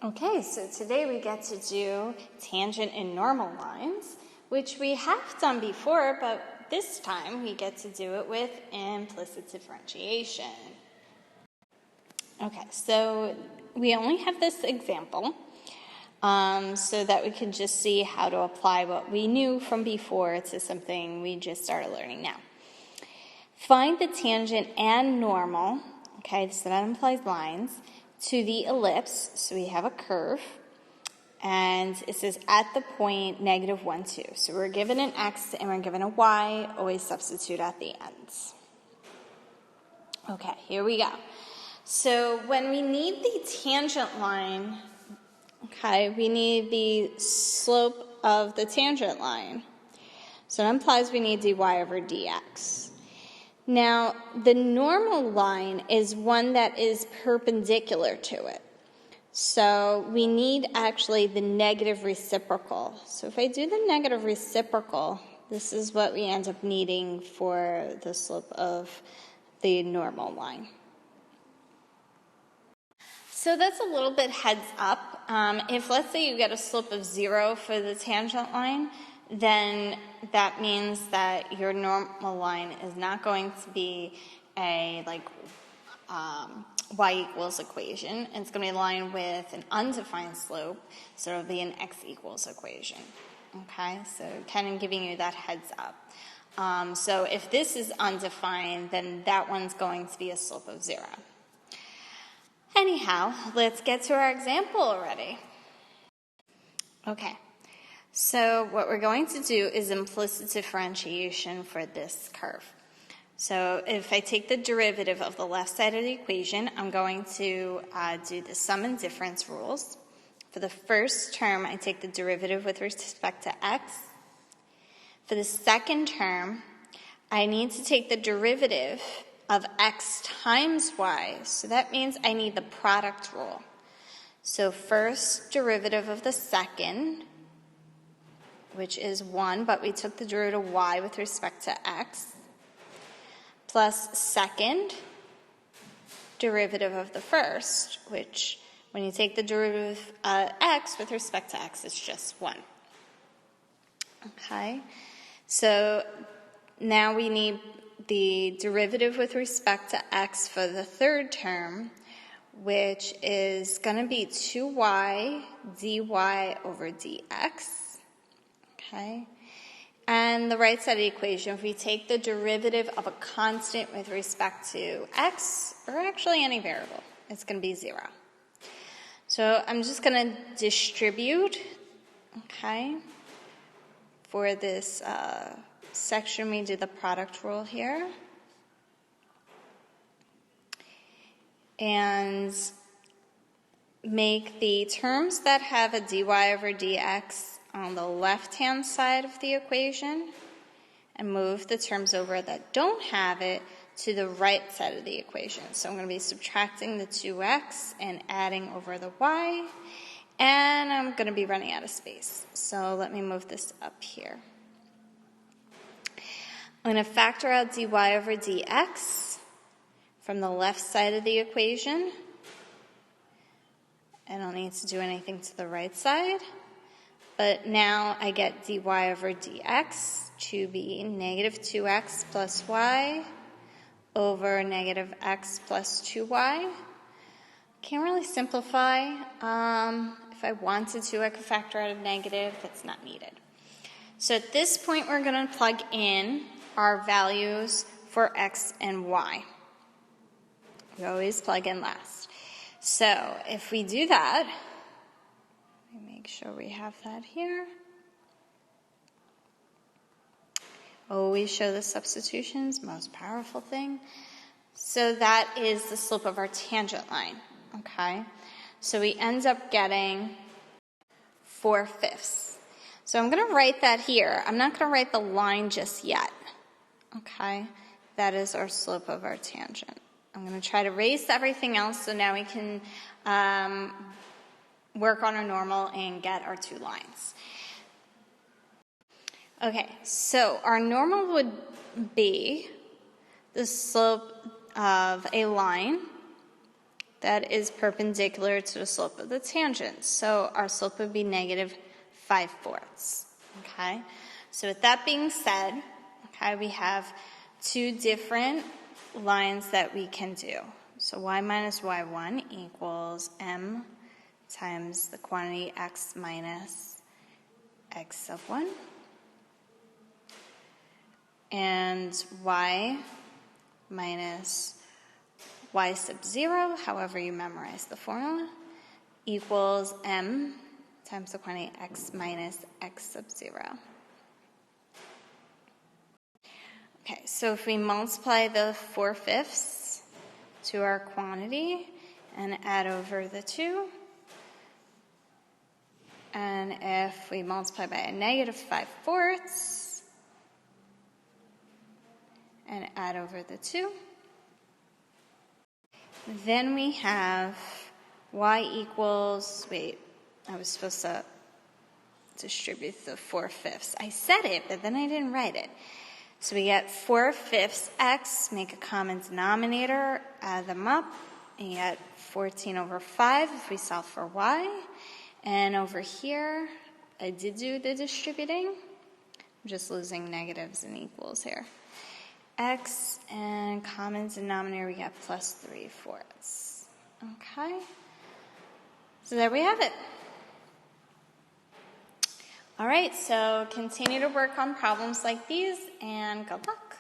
Okay, so today we get to do tangent and normal lines, which we have done before, but this time we get to do it with implicit differentiation. Okay, so we only have this example so that we can just see how to apply what we knew from before to something we just started learning now. Find the tangent and normal, okay, so that implies lines, to the ellipse, so we have a curve, and it says at the point -1, 2. So we're given an x and we're given a y, always substitute at the ends. Okay, here we go. So when we need the tangent line, okay, we need the slope of the tangent line. So that implies we need dy over dx. Now, the normal line is one that is perpendicular to it. So we need actually the negative reciprocal. So if I do the negative reciprocal, this is what we end up needing for the slope of the normal line. So that's a little bit heads up. If let's say you get a slope of 0 for the tangent line, then that means that your normal line is not going to be a y equals equation. It's going to be a line with an undefined slope, so it'll be an x equals equation. Okay, so kind of giving you that heads up. So if this is undefined, then that one's going to be a slope of 0. Anyhow, let's get to our example already. Okay. So what we're going to do is implicit differentiation for this curve. So if I take the derivative of the left side of the equation, I'm going to do the sum and difference rules. For the first term, I take the derivative with respect to x. For the second term, I need to take the derivative of x times y. So that means I need the product rule. So first derivative of the second, which is 1, but we took the derivative y with respect to x, plus second derivative of the first, which when you take the derivative x with respect to x, it's just 1. Okay, so now we need the derivative with respect to x for the third term, which is going to be 2y dy over dx. Okay, and the right side of the equation, if we take the derivative of a constant with respect to x, or actually any variable, it's going to be 0. So I'm just going to distribute, okay, for this section we do the product rule here. And make the terms that have a dy over dx on the left-hand side of the equation and move the terms over that don't have it to the right side of the equation. So I'm going to be subtracting the 2x and adding over the y, and I'm going to be running out of space. So let me move this up here. I'm going to factor out dy over dx from the left side of the equation. I don't need to do anything to the right side. But now I get dy over dx to be negative 2x plus y over negative x plus 2y. Can't really simplify. If I wanted to, I could factor out a negative. That's not needed. So at this point, we're going to plug in our values for x and y. We always plug in last. So if we do that, make sure we have that here. Always show the substitutions, most powerful thing. So that is the slope of our tangent line, okay? So we end up getting 4/5. So I'm going to write that here. I'm not going to write the line just yet, okay? That is our slope of our tangent. I'm going to try to erase everything else so now we can work on our normal and get our 2 lines. Okay, so our normal would be the slope of a line that is perpendicular to the slope of the tangent. So our slope would be negative 5/4. Okay? So with that being said, okay, we have two different lines that we can do. So y minus y1 equals m times the quantity x minus x sub 1. And y minus y sub 0, however you memorize the formula, equals m times the quantity x minus x sub 0. Okay, so if we multiply the 4/5 to our quantity and add over the 2, and if we multiply by a negative 5/4 and add over the 2, then we have y equals, wait, I was supposed to distribute the 4/5. I said it, but then I didn't write it. So we get 4/5 x, make a common denominator, add them up, and you get 14/5 if we solve for y. And over here, I did do the distributing. I'm just losing negatives and equals here. X and common denominator, we get plus 3/4. Okay? So there we have it. All right, so continue to work on problems like these, and good luck.